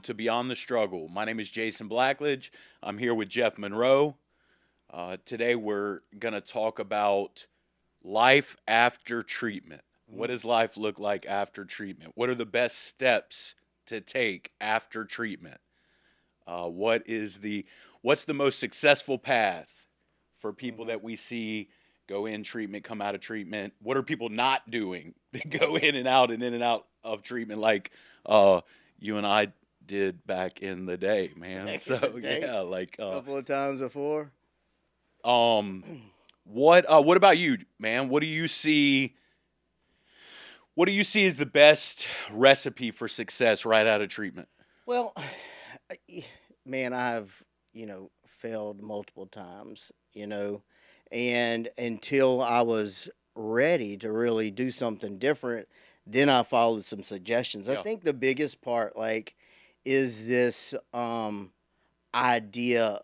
to Beyond the Struggle. My name is Jason Blackledge. I'm here with Jeff Monroe. Today we're going to talk about life after treatment. What does life look like after treatment? What are the best steps to take after treatment? What's the most successful path for people that we see go in treatment, come out of treatment? What are people not doing that go in and out of treatment like you and I did back in the day, man? Back in So the day? yeah, like A couple of times before. what about you, man? What do you see? What do you see as the best recipe for success right out of treatment? Well, man, I've, failed multiple times, and until I was ready to really do something different, then I followed some suggestions. I Yeah. think the biggest part, is this idea,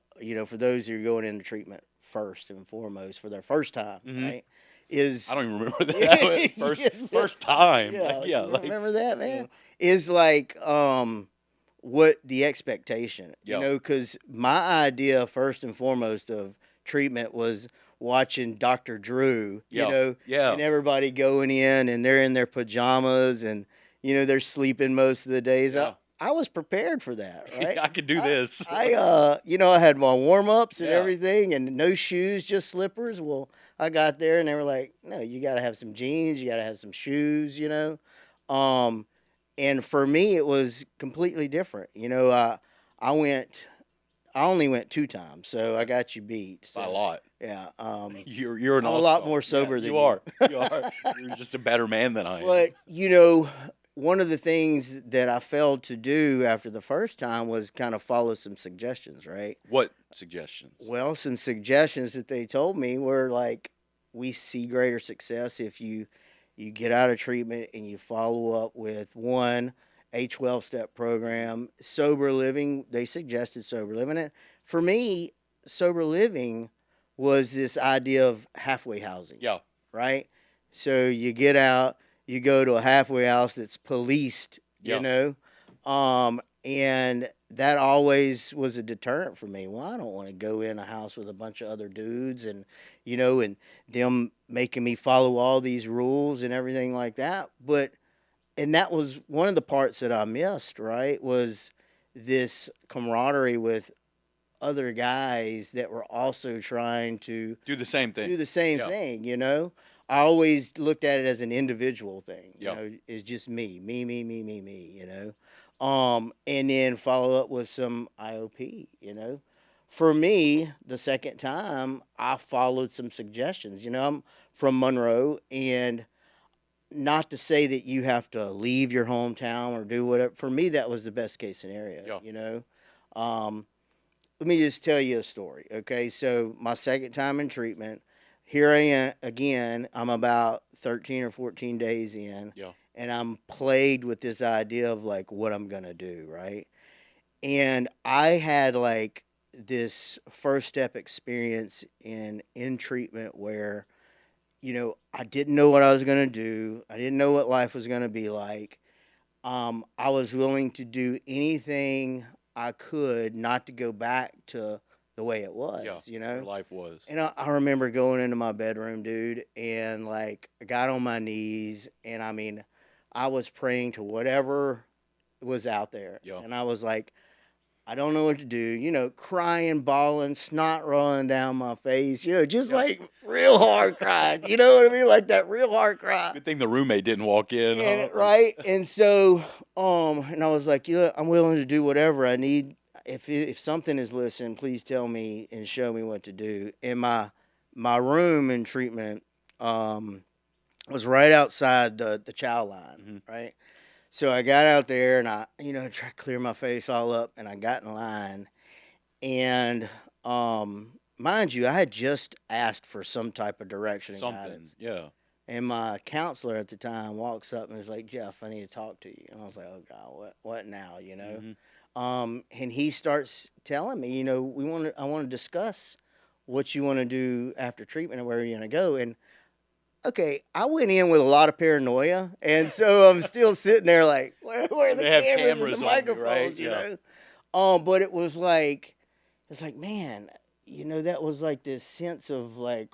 for those who are going into treatment first and foremost for their first time, Mhm. right? Is I don't even remember that first time. Yeah, Like, yeah, you like remember that, man? Is like what the expectation, Yeah. because my idea first and foremost of treatment was watching Dr. Drew, Yeah. and everybody going in and they're in their pajamas and they're sleeping most of the days. Yeah. I was prepared for that, right? I could do this. I had my warm ups and Yeah. everything, and no shoes, just slippers. Well, I got there, and they were like, "No, you got to have some jeans, you got to have some shoes," And for me, it was completely different. I only went 2 times, so I got you beat. So, By a lot. yeah. You're an I'm a all-star. lot more sober than you are. You are. You're just a better man than I am. But one of the things that I failed to do after the first time was kind of follow some suggestions, right? What suggestions? Well, some suggestions that they told me were like, we see greater success if you get out of treatment and you follow up with a 12-step program, sober living. They suggested sober living. And for me, sober living was this idea of halfway housing. Yeah. Right? So you get out, you go to a halfway house that's policed, Yeah. And that always was a deterrent for me. Well, I don't want to go in a house with a bunch of other dudes and them making me follow all these rules and everything like that. And that was one of the parts that I missed, right? Was this camaraderie with other guys that were also trying to Do the same thing. do the same Yeah. thing. I always looked at it as an individual thing. Yeah. It's just me, and then follow up with some IOP. For me, the second time I followed some suggestions. I'm from Monroe, and not to say that you have to leave your hometown or do whatever. For me, that was the best case scenario. Yeah. Let me just tell you a story. Okay, so my second time in treatment. Here I am again. I'm about 13 or 14 days in, Yeah. and I'm plagued with this idea of like what I'm gonna do, right? And I had like this first step experience in treatment where, I didn't know what I was gonna do. I didn't know what life was gonna be like. I was willing to do anything I could not to go back to the way it was, Yeah. Your life was. And I remember going into my bedroom, dude, and like I got on my knees, and I was praying to whatever was out there. Yeah. And I was like, I don't know what to do, crying, bawling, snot rolling down my face, just Yeah. like real hard crying. You know what I mean? Like that real hard cry. Good thing the roommate didn't walk in. And, Huh? right? And so, and I was like, I'm willing to do whatever I need. If something is listening, please tell me and show me what to do. And my room in treatment was right outside the chow line, right? So I got out there and I, tried to clear my face all up, and I got in line. And mind you, I had just asked for some type of direction and Something. guidance. Yeah. And my counselor at the time walks up and is like, "Jeff, I need to talk to you." And I was like, "Oh God, what now?" And he starts telling me, I want to discuss what you want to do after treatment and where you're going to go. And okay, I went in with a lot of paranoia, and so I'm still sitting there like, where are the They have cameras and cameras the on me, microphones, right? you Yeah. know? But it's like, man, that was like this sense of like,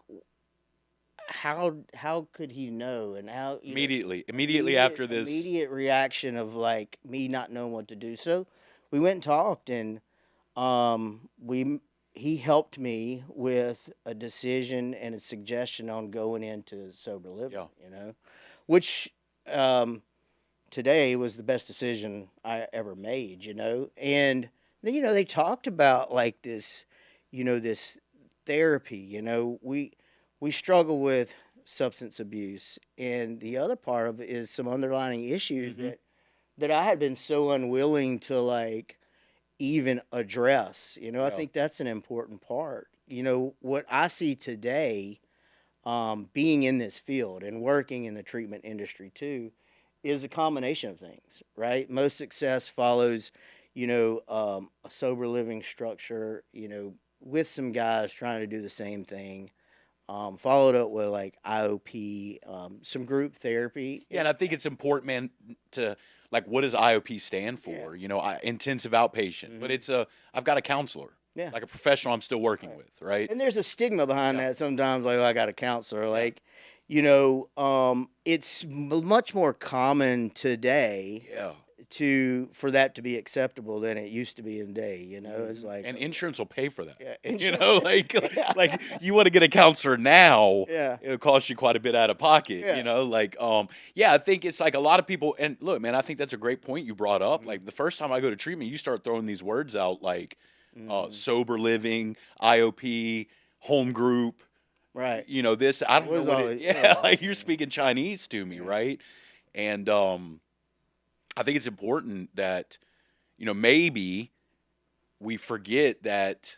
how could he know, and how Immediately after this. immediate reaction of like me not knowing what to do. So we went and talked, and we he helped me with a decision and a suggestion on going into sober living. Yeah. Which today was the best decision I ever made. And then they talked about like this, this therapy. We struggle with substance abuse, and the other part of it is some underlying issues Mhm. that I had been so unwilling to like even address. I Yeah. think that's an important part. What I see today, being in this field and working in the treatment industry too, is a combination of things, right? Most success follows, a sober living structure, with some guys trying to do the same thing. Followed up with like IOP, some group therapy. Yeah, and I think it's important, man, to like, what does IOP stand for? Intensive outpatient, but I've got a counselor, Yeah. like a professional I'm still working with, right? And there's a stigma behind Yeah. that sometimes, like, oh, I got a counselor. Like, it's much more common today Yeah. for that to be acceptable than it used to be in the day. It's like, And insurance will pay for that. yeah, Like like you want to get a counselor now, Yeah. it'll cost you quite a bit out of pocket. Yeah. Yeah, I think it's like a lot of people. And look, man, I think that's a great point you brought up. Mm-hmm. Like the first time I go to treatment, you start throwing these words out like Mhm. sober living, IOP, home group. Right. This I don't What know is what all it. it- Yeah, yeah. like you're speaking Chinese to me, Yeah. right? And I think it's important that maybe we forget that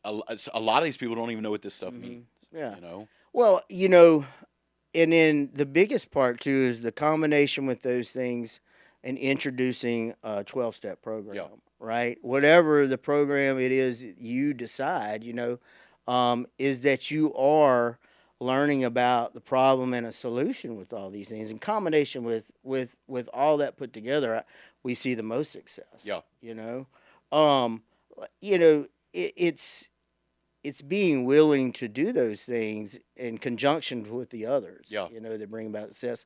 a lot of these people don't even know what this stuff means. Yeah. You know? Well, and then the biggest part too is the combination with those things and introducing a 12-step program, Yeah. right? Whatever the program it is you decide, is that you are learning about the problem and a solution with all these things in combination with all that put together. We see the most success. Yeah. Um, it's being willing to do those things in conjunction with the others. Yeah. That bring about success,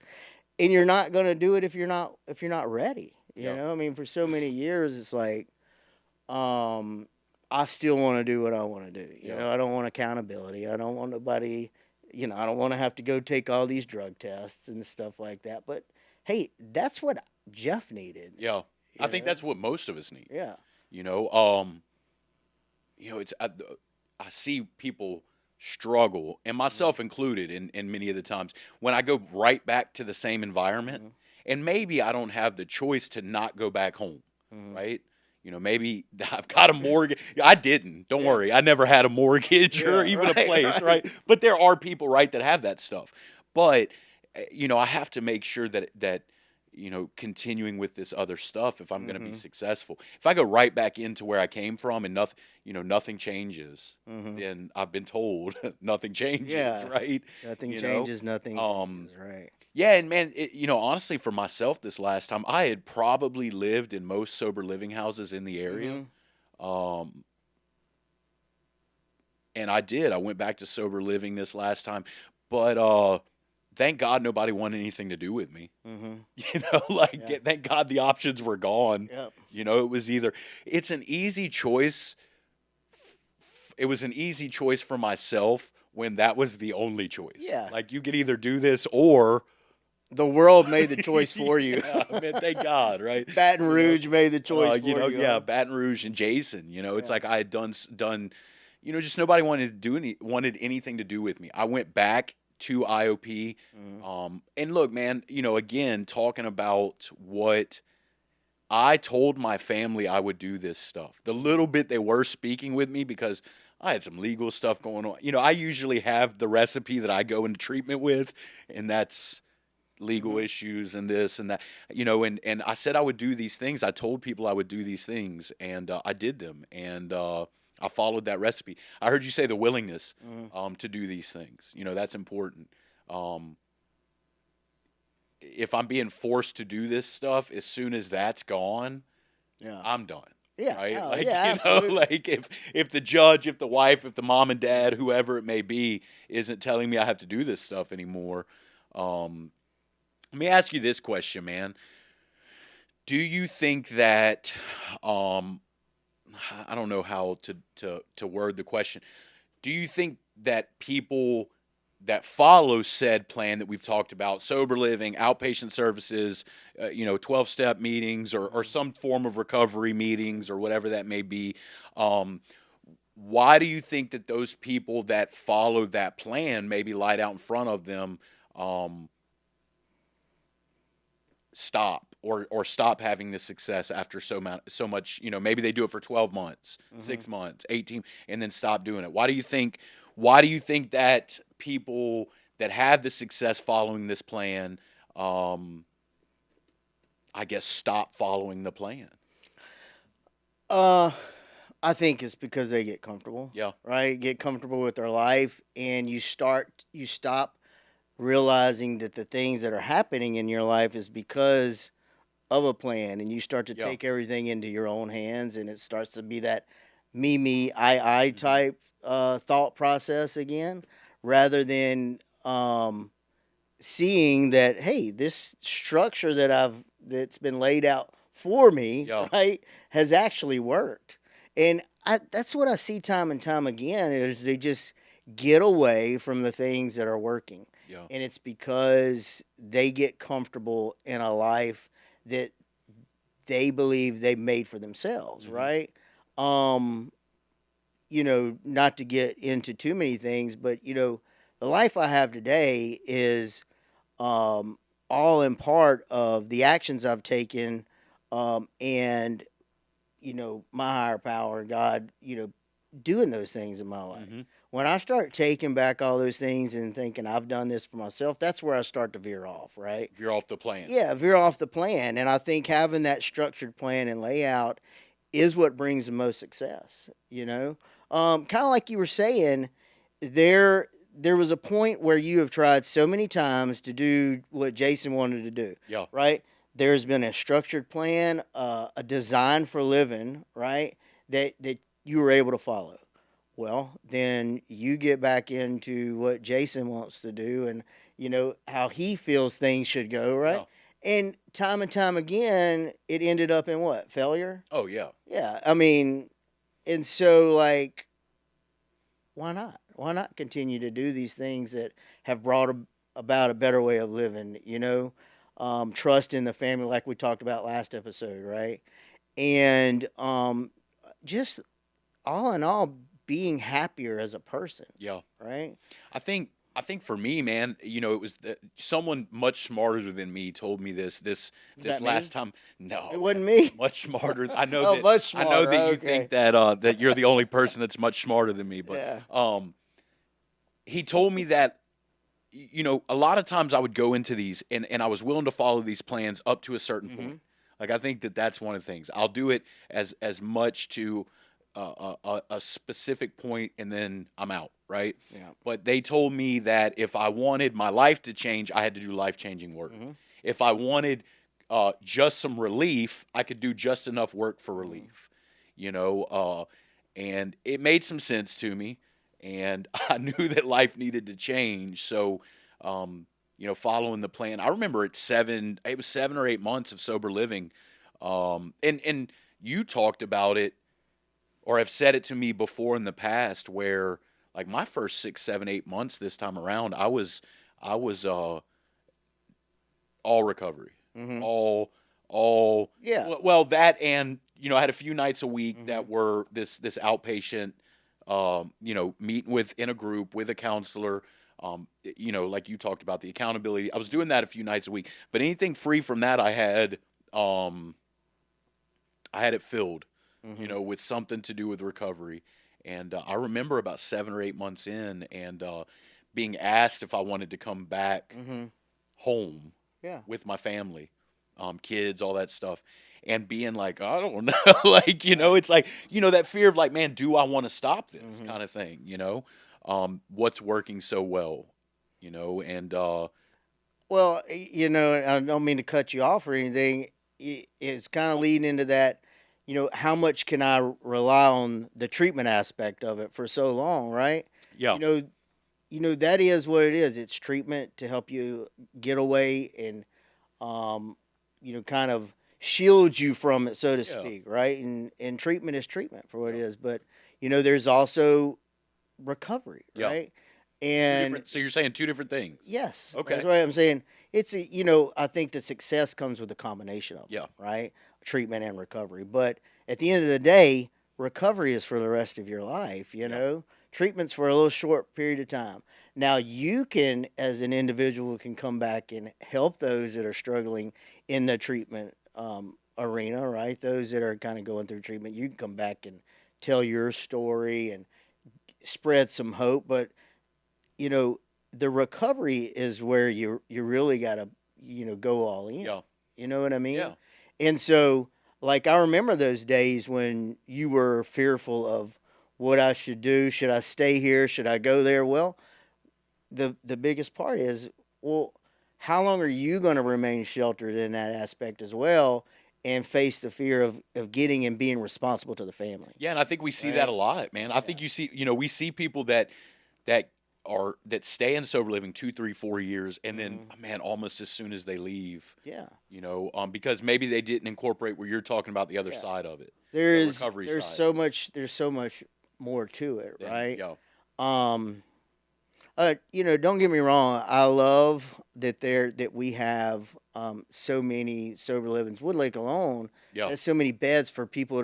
and you're not going to do it if you're not ready. Yeah. I mean, for so many years, it's like, I still want to do what I want to do. Yeah. I don't want accountability. I don't want nobody. I don't want to have to go take all these drug tests and stuff like that. But hey, that's what Jeff needed. Yeah. I think know? that's what most of us need. Yeah. It's I see people struggle, and myself included, in many of the times when I go right back to the same environment, and maybe I don't have the choice to not go back home, right? Maybe I've got a mortgage. I didn't. Don't worry. I never had a mortgage or even a place, right? But there are people, right, that have that stuff. But I have to make sure that continuing with this other stuff, if I'm going to be successful. If I go right back into where I came from and nothing changes, then I've been told nothing changes, right? Nothing changes, nothing changes, right. Yeah, and man, honestly, for myself this last time, I had probably lived in most sober living houses in the area. And I did. I went back to sober living this last time. But thank God nobody wanted anything to do with me. Thank God the options were gone. Yep. It was it's an easy choice. It was an easy choice for myself when that was the only choice. Yeah. Like you could either do this or the world made the choice for you. Yeah, man, thank God, right? Baton Rouge made the choice for you. Yeah, Baton Rouge and Jason. It's like I had done. Just nobody wanted anything to do with me. I went back to IOP. And look, man, again, talking about what I told my family I would do this stuff. The little bit they were speaking with me because I had some legal stuff going on. I usually have the recipe that I go into treatment with, and that's legal issues and this and that. And I said I would do these things. I told people I would do these things, and I did them. And I followed that recipe. I heard you say the willingness to do these things. That's important. um, if I'm being forced to do this stuff, as soon as that's gone, Yeah. I'm done. Yeah. Right? Oh, Like, yeah, absolutely. like if the judge, if the wife, if the mom and dad, whoever it may be, isn't telling me I have to do this stuff anymore. Um, Let me ask you this question, man. Do you think that um, I don't know how to word the question. Do you think that people that follow said plan that we've talked about, sober living, outpatient services, 12-step meetings or some form of recovery meetings or whatever that may be, um, why do you think that those people that follow that plan, maybe light out in front of them, um, stop or stop having the success after so much, maybe they do it for 12 months, 6 months, 18, and then stop doing it? Why do you think that people that have the success following this plan, I guess, stop following the plan? Uh, I think it's because they get comfortable. Yeah. Right? Get comfortable with their life, and you stop realizing that the things that are happening in your life is because of a plan, and you start to Yeah. take everything into your own hands, and it starts to be that me, I type thought process again, rather than seeing that, hey, this structure that's been laid out for me, Yeah. right, has actually worked. And that's what I see time and time again is they just get away from the things that are working. Yeah. And it's because they get comfortable in a life that they believe they made for themselves, right? Um, not to get into too many things, but the life I have today is all in part of the actions I've taken, and my higher power, God, doing those things in my life. When I start taking back all those things and thinking I've done this for myself, that's where I start to veer off, right? Veer off the plan. Yeah, veer off the plan. And I think having that structured plan and layout is what brings the most success, kind of like you were saying, there was a point where you have tried so many times to do what Jason wanted to do. Yeah. Right? There's been a structured plan, a design for living, right? That you were able to follow. Well, then you get back into what Jason wants to do and how he feels things should go, right? Yeah. And time again, it ended up in what? Failure? Oh, yeah. Yeah. I mean, and so like why not? Why not continue to do these things that have brought about a better way of living? Trust in the family, like we talked about last episode, right? And just all in all, being happier as a person. Yeah. Right. I think for me, man, it was someone much smarter than me told me this that last me? time. No, It wasn't me. much smarter. I know Oh, that. much I know smarter, that you okay. think that you're the only person that's much smarter than me. But Yeah. he told me that a lot of times I would go into these and I was willing to follow these plans up to a certain point. Like I think that that's one of the things. I'll do it as much to a specific point and then I'm out, right? Yeah. But they told me that if I wanted my life to change, I had to do life-changing work. If I wanted just some relief, I could do just enough work for relief, and it made some sense to me, and I knew that life needed to change. So, following the plan, I remember it was 7 or 8 months of sober living, and you talked about it or have said it to me before in the past where like my first 6, 7, 8 months this time around, I was all recovery, all Yeah. well that and I had a few nights a week that were this outpatient, meeting in a group with a counselor, like you talked about the accountability. I was doing that a few nights a week, but anything free from that, I had it filled, with something to do with recovery. And I remember about 7 or 8 months in, and being asked if I wanted to come back home Yeah. with my family, kids, all that stuff, and being like, I don't know, like it's like that fear of like, man, do I want to stop this kind of thing? What's working so well? and Well, I don't mean to cut you off or anything. It's kind of leading into that. How much can I rely on the treatment aspect of it for so long, right? yeah, You know, that is what it is. It's treatment to help you get away and kind of shield you from it, so to yeah, speak, right? And treatment is treatment for what it yeah, is. But there's also recovery, yeah. right? Two And different. So you're saying two different things. yes, that's Okay. right. I'm saying I think the success comes with a combination of them, Yeah. right? Treatment and recovery. But at the end of the day, recovery is for the rest of your life, Yeah. Treatment's for a little short period of time. Now you can, as an individual, can come back and help those that are struggling in the treatment arena, right? Those that are kind of going through treatment, you can come back and tell your story and spread some hope. But you know, the recovery is where you really got to go all in. Yeah. You know what I mean? Yeah. And so, like, I remember those days when you were fearful of what I should do. Should I stay here? Should I go there? Well, the biggest part is, well, how long are you going to remain sheltered in that aspect as well, and face the fear of getting and being responsible to the family? Yeah, and I think we see that a Right? lot, man. I Yeah. think we see people that that stay in sober living 2, 3, 4 years, and then Hmm. man, almost as soon as they leave, Yeah. because maybe they didn't incorporate where you're talking about the other Yeah. side of it, the There's recovery there's side. so much more to it, Then right? yeah, Um, don't get me wrong. I love that we have so many sober livings. Woodlake alone yeah, has so many beds for people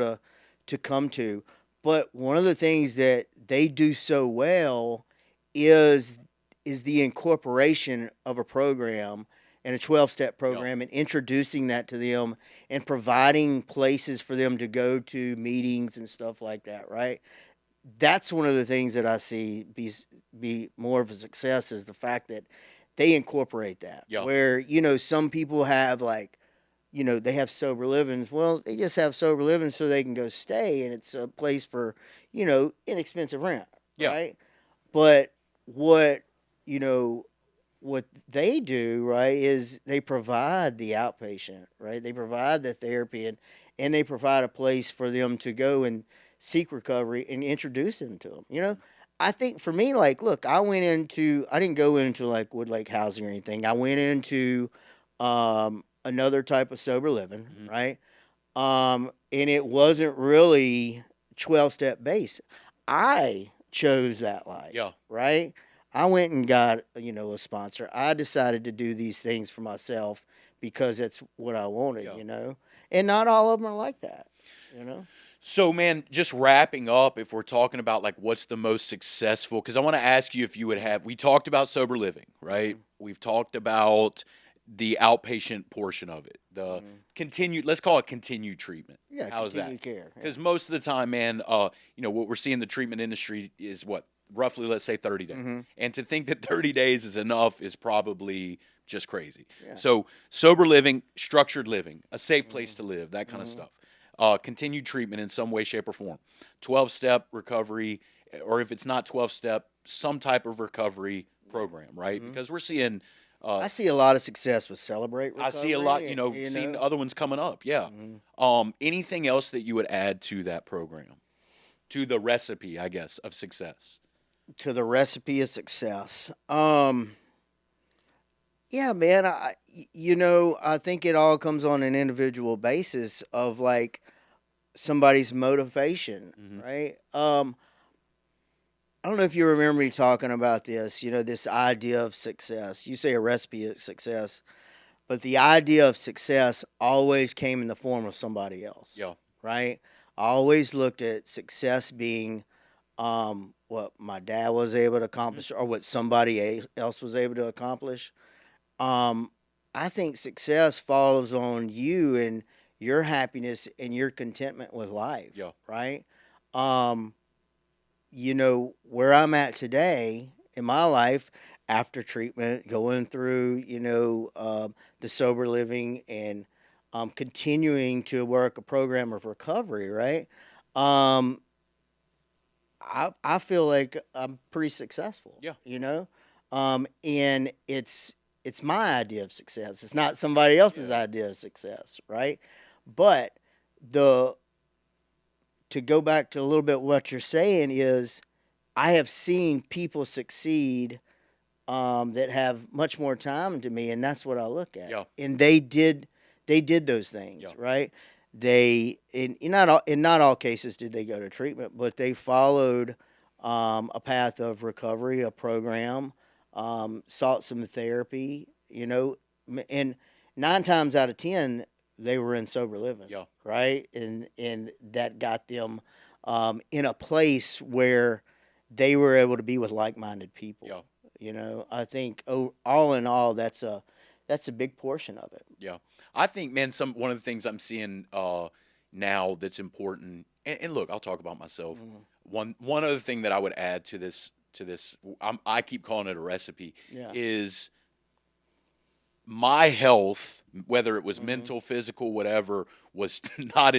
to come to. But one of the things that they do so well is the incorporation of a program and a 12-step yeah, program and introducing that to them and providing places for them to go to meetings and stuff like that, right? That's one of the things that I see be more of a success is the fact that they incorporate that. yeah, Where some people have like they have sober livings. Well, they just have sober livings so they can go stay, and it's a place for inexpensive rent, yeah, right? But what you know what they do, right, is they provide the outpatient, right? They provide the therapy and they provide a place for them to go and seek recovery and introduce them to them. I think for me, like, look, I didn't go into like Woodlake housing or anything. I went into another type of sober living, hmm, right? And it wasn't really 12-step base. I chose that life, yeah, right? I went and got, a sponsor. I decided to do these things for myself because that's what I wanted, yeah. And not all of them are like that, you know? So, man, just wrapping up, if we're talking about like what's the most successful, because I want to ask you if you would have, we talked about sober living, right? Mhm. We've talked about the outpatient portion of it, the Mhm. continued, let's call it continued treatment. Yeah, How's that? continued care. Yeah. Because most of the time, man, what we're seeing in the treatment industry is what, roughly, let's say 30 days. Hmm. And to think that 30 days is enough is probably just crazy. Yeah. So, sober living, structured living, a safe place Hmm. to live, that kind of Hmm. stuff. Continued treatment in some way, shape, or form. 12-step recovery, or if it's not 12-step, some type of recovery program, right? Hmm. Because we're seeing, uh, I see a lot of success with Celebrate I see a lot, Recovery, seeing other ones coming up. Yeah. Mhm. Anything else that you would add to that program, to the recipe, I guess, of success? To the recipe of success. Yeah, man. I think it all comes on an individual basis of like somebody's motivation, Hmm. right? I don't know if you remember me talking about this. This idea of success. You say a recipe of success, but the idea of success always came in the form of somebody else, Yeah. right? I always looked at success being what my dad was able to Hmm. accomplish or what somebody else was able to accomplish. Um, I think success falls on you and your happiness and your contentment with life, Yeah. right? Um, where I'm at today in my life after treatment, going through, the sober living and continuing to work a program of recovery, right? Um, I feel like I'm pretty successful, Yeah. And it's my idea of success. It's not somebody else's idea of success, right? But to go back to a little bit what you're saying is, I have seen people succeed that have much more time to me, and that's what I look at. Yeah. And they did those things, right? They in not all cases did they go to treatment, but they followed a path of recovery, a program, sought some therapy, and 9 times out of 10 they were in sober living, right? And that got them in a place where they were able to be with like-minded people. I think all in all, that's a big portion of it. Yeah, I think, man, one of the things I'm seeing now that's important, and look, I'll talk about myself. One other thing that I would add to this, I keep calling it a recipe, is my health, whether it was mental, physical, whatever, was not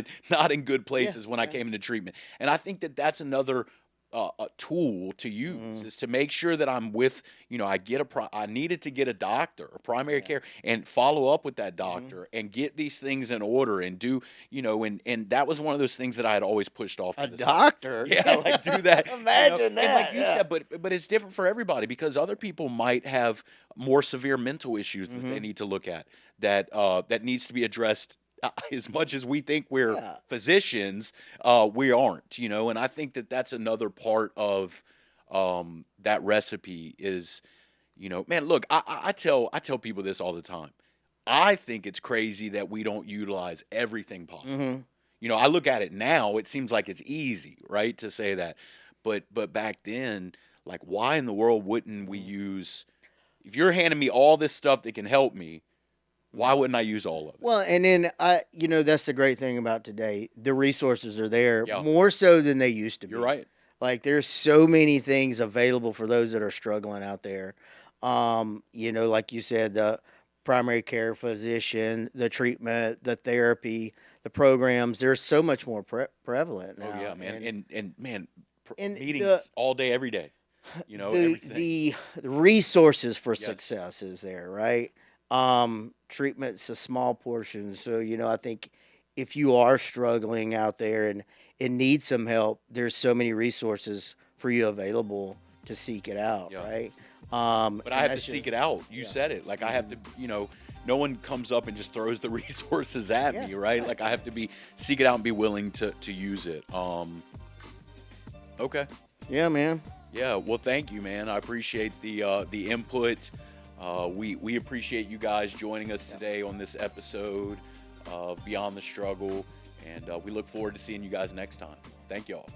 in good places when I came into treatment, and I think that that's another a tool to use is to make sure that I'm with, I needed to get a doctor, a primary care, and follow up with that doctor and get these things in order and do, and that was one of those things that I had always pushed off to A the doctor? side. Yeah, like do that. Imagine that. And like you said, but it's different for everybody because other people might have more severe mental issues that they need to look at that needs to be addressed. As much as we think we're physicians, we aren't, and I think that that's another part of that recipe is, man, look, I tell people this all the time. I think it's crazy that we don't utilize everything possible. I look at it now, it seems like it's easy, right, to say that. But back then, like, why in the world wouldn't we use, if you're handing me all this stuff that can help me, why wouldn't I use all of it? Well, and then that's the great thing about today. The resources are there more so than they used to be. You're right. Like, there's so many things available for those that are struggling out there. Like you said, the primary care physician, the treatment, the therapy, the programs, they're so much more prevalent now. Oh yeah, man. And meetings the, all day, every day. Everything. The resources for success is there, right? Treatment's a small portion. So, I think if you are struggling out there and need some help, there's so many resources for you available to seek it out, right? But I have to seek it out. You said it. Like, I have to, no one comes up and just throws the resources at me, right? Like, I have to seek it out and be willing to use it. Okay. Yeah, man. Yeah. Well, thank you, man. I appreciate the input. We appreciate you guys joining us today on this episode of Beyond the Struggle, and we look forward to seeing you guys next time. Thank y'all.